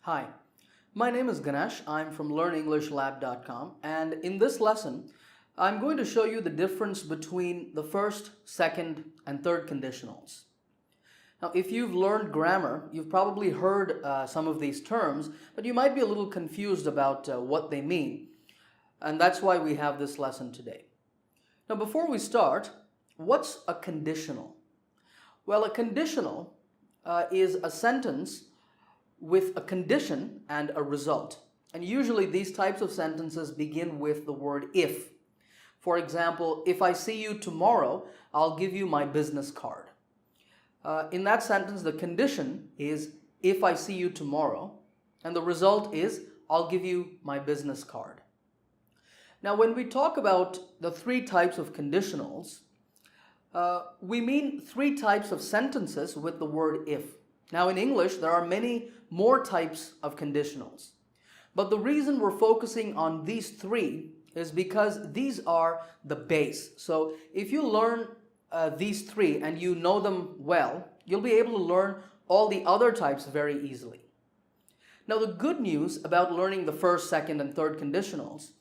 Hi, my name is Ganesh. I'm from learnenglishlab.com, and in this lesson, I'm going to show you the difference between the first, second, and third conditionals. Now, if you've learned grammar, you've probably heard some of these terms, but you might be a little confused about what they mean, and that's why we have this lesson today. Now, before we start, what's a conditional? Well, a conditional is a sentence with a condition and a result. And usually these types of sentences begin with the word if. For example, if I see you tomorrow, I'll give you my business card. In that sentence, the condition is if I see you tomorrow, and the result is I'll give you my business card. Now, when we talk about the three types of conditionals, we mean three types of sentences with the word if. Now, in English, there are many more types of conditionals. But the reason we're focusing on these three is because these are the base. So if you learn these three and you know them well, you'll be able to learn all the other types very easily. Now, the good news about learning the first, second, and third conditionals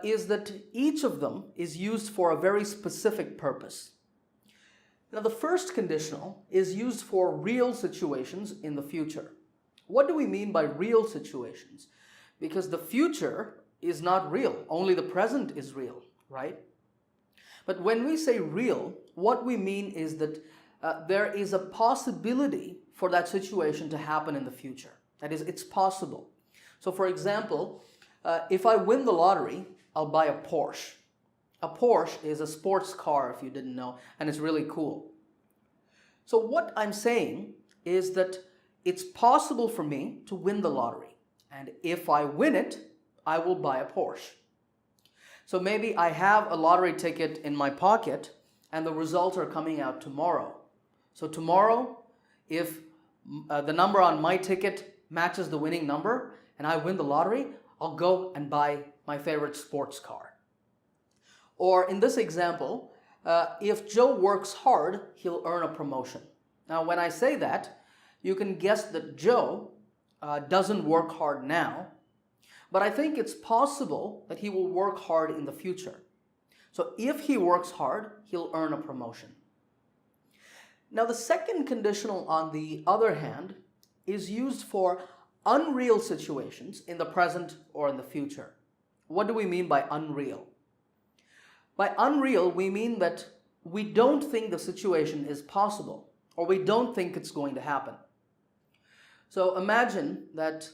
is that each of them is used for a very specific purpose. Now, the first conditional is used for real situations in the future. What do we mean by real situations? Because the future is not real, only the present is real, right? But when we say real, what we mean is that there is a possibility for that situation to happen in the future. That is, it's possible. So for example, if I win the lottery, I'll buy a Porsche. A Porsche is a sports car, if you didn't know, and it's really cool. So what I'm saying is that it's possible for me to win the lottery. And if I win it, I will buy a Porsche. So maybe I have a lottery ticket in my pocket and the results are coming out tomorrow. So tomorrow, if the number on my ticket matches the winning number and I win the lottery, I'll go and buy my favorite sports car. Or in this example, if Joe works hard, he'll earn a promotion. Now, when I say that, you can guess that Joe doesn't work hard now, but I think it's possible that he will work hard in the future. So if he works hard, he'll earn a promotion. Now, the second conditional, on the other hand, is used for unreal situations in the present or in the future. What do we mean by unreal? By unreal, we mean that we don't think the situation is possible, or we don't think it's going to happen. So imagine that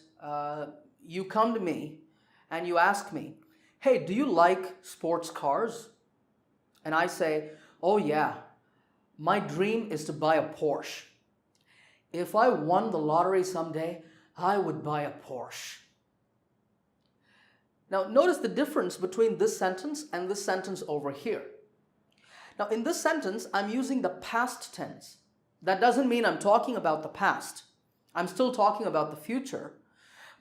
you come to me and you ask me, hey, do you like sports cars? And I say, oh yeah, my dream is to buy a Porsche. If I won the lottery someday, I would buy a Porsche. Now, notice the difference between this sentence and this sentence over here. Now, in this sentence, I'm using the past tense. That doesn't mean I'm talking about the past. I'm still talking about the future.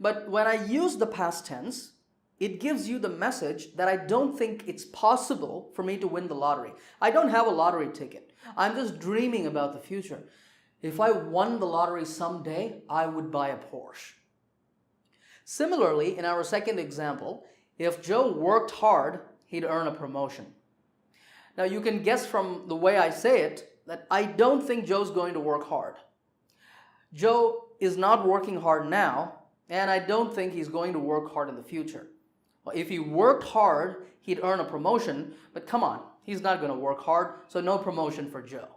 But when I use the past tense, it gives you the message that I don't think it's possible for me to win the lottery. I don't have a lottery ticket. I'm just dreaming about the future. If I won the lottery someday, I would buy a Porsche. Similarly, in our second example, if Joe worked hard, he'd earn a promotion. Now, you can guess from the way I say it that I don't think Joe's going to work hard. Joe is not working hard now, and I don't think he's going to work hard in the future. Well, if he worked hard, he'd earn a promotion, but come on, he's not going to work hard, so no promotion for Joe.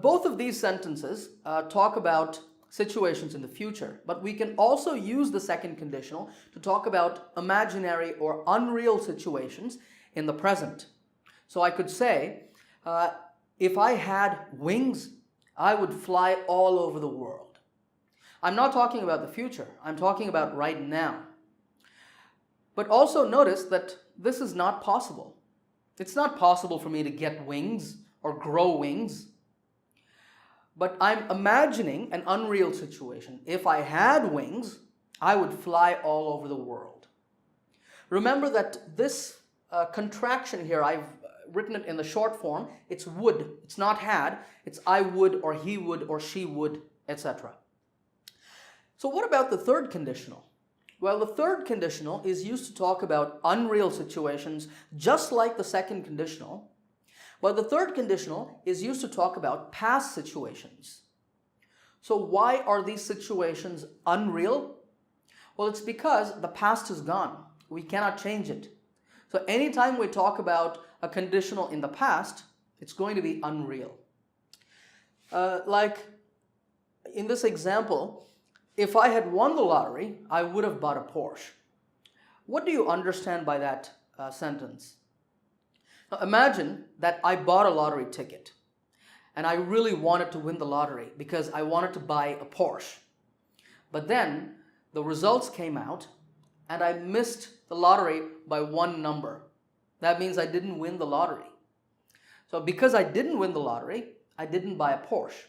Both of these sentences talk about situations in the future, but we can also use the second conditional to talk about imaginary or unreal situations in the present. So I could say, if I had wings, I would fly all over the world. I'm not talking about the future. I'm talking about right now. But also notice that this is not possible. It's not possible for me to get wings or grow wings. But I'm imagining an unreal situation. If I had wings, I would fly all over the world. Remember that this contraction here, I've written it in the short form. It's would. It's not had. It's I would or he would or she would, etc. So what about the third conditional? Well, the third conditional is used to talk about unreal situations just like the second conditional, but the third conditional is used to talk about past situations. So why are these situations unreal? Well, it's because the past is gone. We cannot change it. So anytime we talk about a conditional in the past, it's going to be unreal. Like in this example, if I had won the lottery, I would have bought a Porsche. What do you understand by that sentence? Now imagine that I bought a lottery ticket and I really wanted to win the lottery because I wanted to buy a Porsche. But then the results came out and I missed the lottery by one number. That means I didn't win the lottery. So because I didn't win the lottery, I didn't buy a Porsche.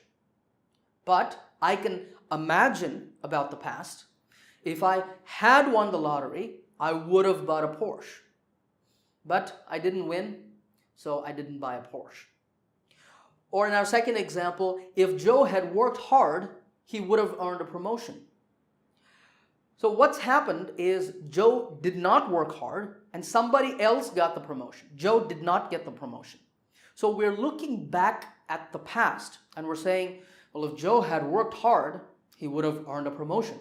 But I can imagine about the past. If I had won the lottery, I would have bought a Porsche. But I didn't win, so I didn't buy a Porsche. Or in our second example, if Joe had worked hard, he would have earned a promotion. So what's happened is Joe did not work hard and somebody else got the promotion. Joe did not get the promotion. So we're looking back at the past and we're saying, well, if Joe had worked hard, he would have earned a promotion.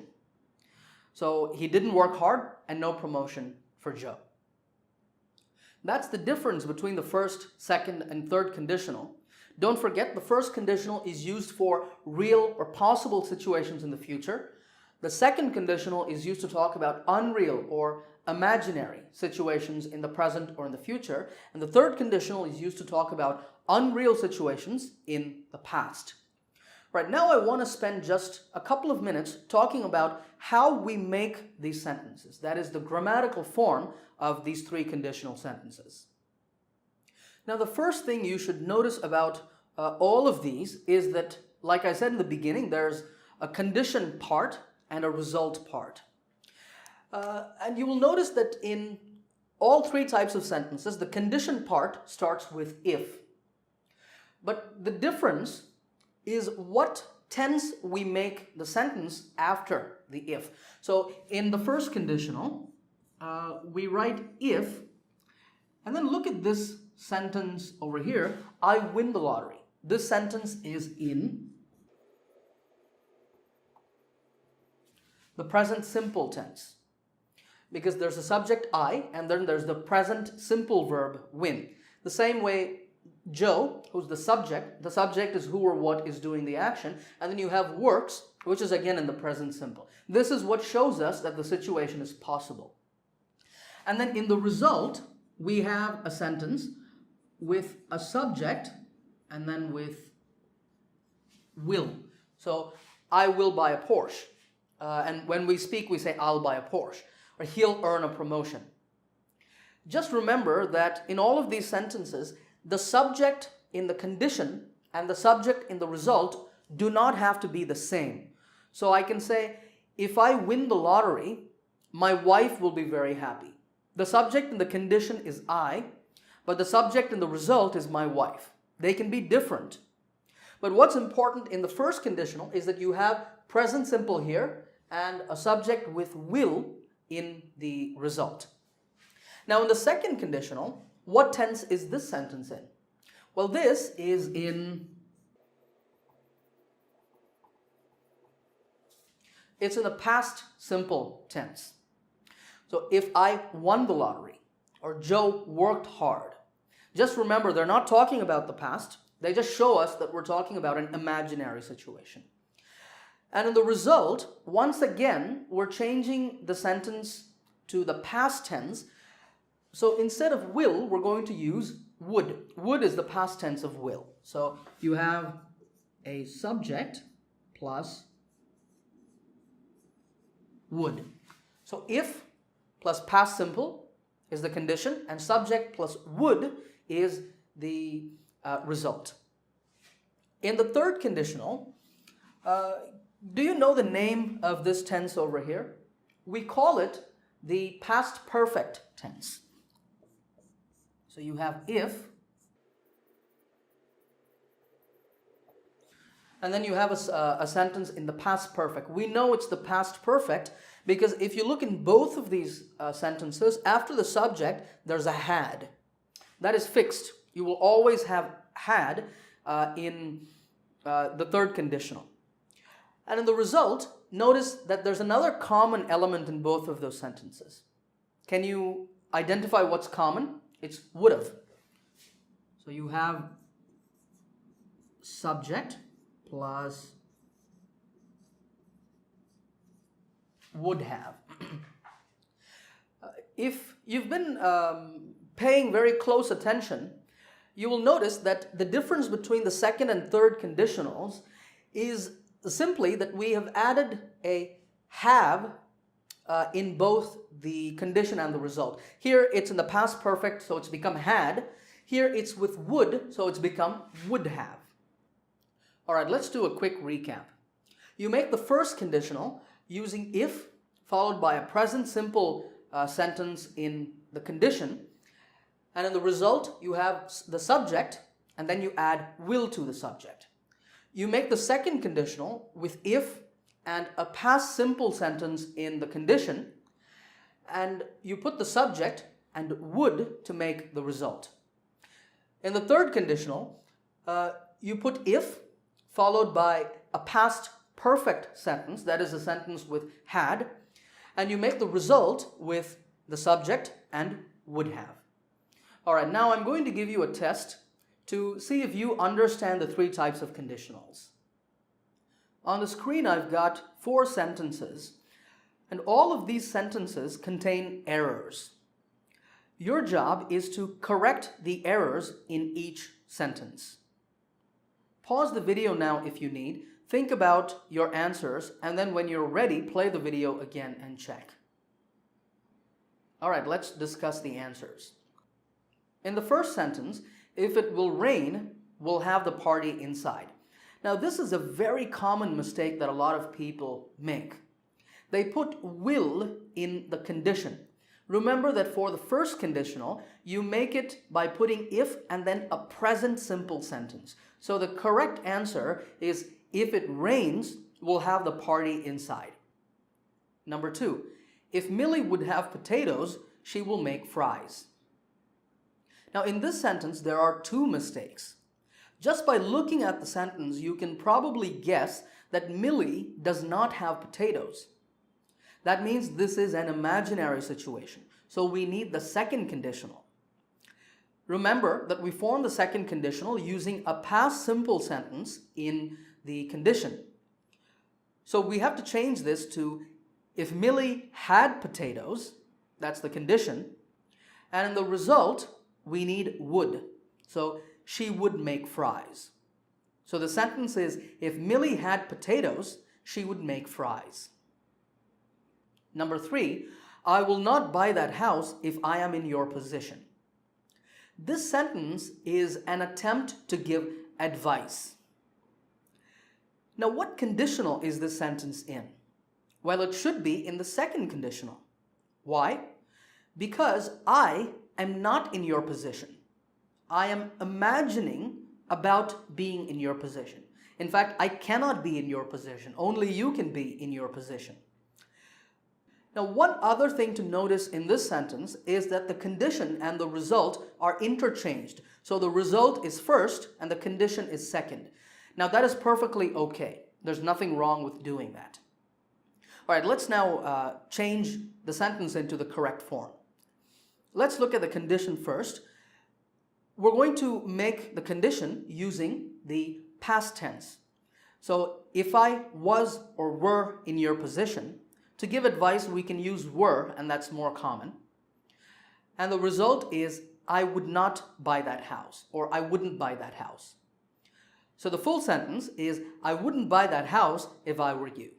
So he didn't work hard and no promotion for Joe. That's the difference between the first, second, and third conditional. Don't forget, the first conditional is used for real or possible situations in the future. The second conditional is used to talk about unreal or imaginary situations in the present or in the future. And the third conditional is used to talk about unreal situations in the past. Right, now I want to spend just a couple of minutes talking about how we make these sentences. That is the grammatical form of these three conditional sentences. Now the first thing you should notice about all of these is that, like I said in the beginning, there's a condition part and a result part. And you will notice that in all three types of sentences, the condition part starts with if. But the difference is what tense we make the sentence after the if. So in the first conditional, we write if, and then look at this sentence over here, I win the lottery. This sentence is in the present simple tense because there's a subject I and then there's the present simple verb win. The same way Joe, who's the subject is who or what is doing the action, and then you have works, which is again in the present simple. This is what shows us that the situation is possible. And then in the result, we have a sentence with a subject and then with will. So I will buy a Porsche. And when we speak, we say I'll buy a Porsche, or he'll earn a promotion. Just remember that in all of these sentences, the subject in the condition and the subject in the result do not have to be the same. So I can say, if I win the lottery, my wife will be very happy. The subject in the condition is I, but the subject in the result is my wife. They can be different. But what's important in the first conditional is that you have present simple here and a subject with will in the result. Now in the second conditional, what tense is this sentence in? Well, this is it's in the past simple tense. So if I won the lottery or Joe worked hard, just remember they're not talking about the past. They just show us that we're talking about an imaginary situation. And in the result, once again, we're changing the sentence to the past tense. So instead of will, we're going to use would. Would is the past tense of will. So you have a subject plus would. So if plus past simple is the condition and subject plus would is the result. In the third conditional, do you know the name of this tense over here? We call it the past perfect tense. So you have if, and then you have a sentence in the past perfect. We know it's the past perfect because if you look in both of these sentences, after the subject, there's a had. That is fixed. You will always have had in the third conditional. And in the result, notice that there's another common element in both of those sentences. Can you identify what's common? It's would have. So you have subject plus would have. If you've been paying very close attention, you will notice that the difference between the second and third conditionals is simply that we have added a have in both the condition and the result. Here it's in the past perfect, so it's become had. Here it's with would, so it's become would have. All right, let's do a quick recap. You make the first conditional using if followed by a present simple sentence in the condition, and in the result you have the subject and then you add will to the subject. You make the second conditional with if and a past simple sentence in the condition, and you put the subject and would to make the result. In the third conditional, you put if followed by a past perfect sentence, that is a sentence with had, and you make the result with the subject and would have. All right, now I'm going to give you a test to see if you understand the three types of conditionals. On the screen I've got 4 sentences, and all of these sentences contain errors. Your job is to correct the errors in each sentence. Pause the video now if you need. Think about your answers, and then when you're ready, play the video again and check. All right, let's discuss the answers. In the first sentence, if it will rain, we'll have the party inside. Now, this is a very common mistake that a lot of people make. They put will in the condition. Remember that for the first conditional, you make it by putting if and then a present simple sentence. So the correct answer is if it rains, we'll have the party inside. Number 2, if Millie would have potatoes, she will make fries. Now in this sentence, there are 2 mistakes. Just by looking at the sentence, you can probably guess that Millie does not have potatoes. That means this is an imaginary situation. So we need the second conditional. Remember that we form the second conditional using a past simple sentence in the condition. So we have to change this to if Millie had potatoes, that's the condition, and in the result we need would. So she would make fries. So the sentence is if Millie had potatoes, she would make fries. Number 3, I will not buy that house if I am in your position. This sentence is an attempt to give advice. Now, what conditional is this sentence in? Well, it should be in the second conditional. Why? Because I am not in your position. I am imagining about being in your position. In fact, I cannot be in your position. Only you can be in your position. Now, one other thing to notice in this sentence is that the condition and the result are interchanged. So the result is first and the condition is second. Now, that is perfectly okay. There's nothing wrong with doing that. All right, let's now change the sentence into the correct form. Let's look at the condition first. We're going to make the condition using the past tense. So if I was or were in your position, to give advice we can use were, and that's more common. And the result is I would not buy that house, or I wouldn't buy that house. So the full sentence is I wouldn't buy that house if I were you.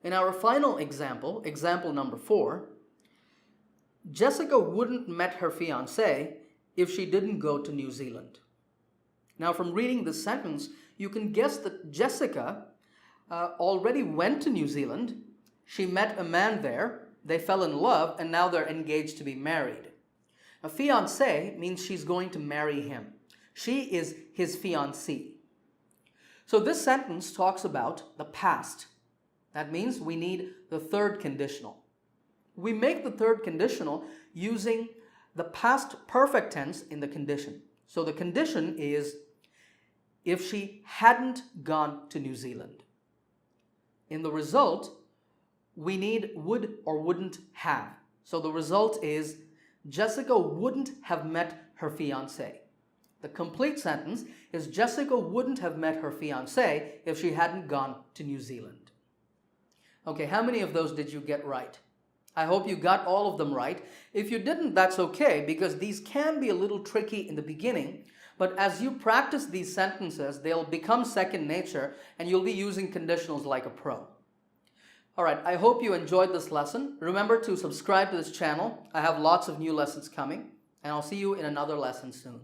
In our final example, example number 4, Jessica wouldn't met her fiancé if she didn't go to New Zealand. Now from reading this sentence, you can guess that Jessica already went to New Zealand. She met a man there, they fell in love, and now they're engaged to be married. A fiancé means she's going to marry him. She is his fiancée. So this sentence talks about the past. That means we need the third conditional. We make the third conditional using the past perfect tense in the condition. So the condition is if she hadn't gone to New Zealand. In the result, we need would or wouldn't have. So the result is Jessica wouldn't have met her fiancé. The complete sentence is Jessica wouldn't have met her fiancé if she hadn't gone to New Zealand. Okay, how many of those did you get right? I hope you got all of them right. If you didn't, that's okay, because these can be a little tricky in the beginning, but as you practice these sentences, they'll become second nature and you'll be using conditionals like a pro. All right, I hope you enjoyed this lesson. Remember to subscribe to this channel. I have lots of new lessons coming, and I'll see you in another lesson soon.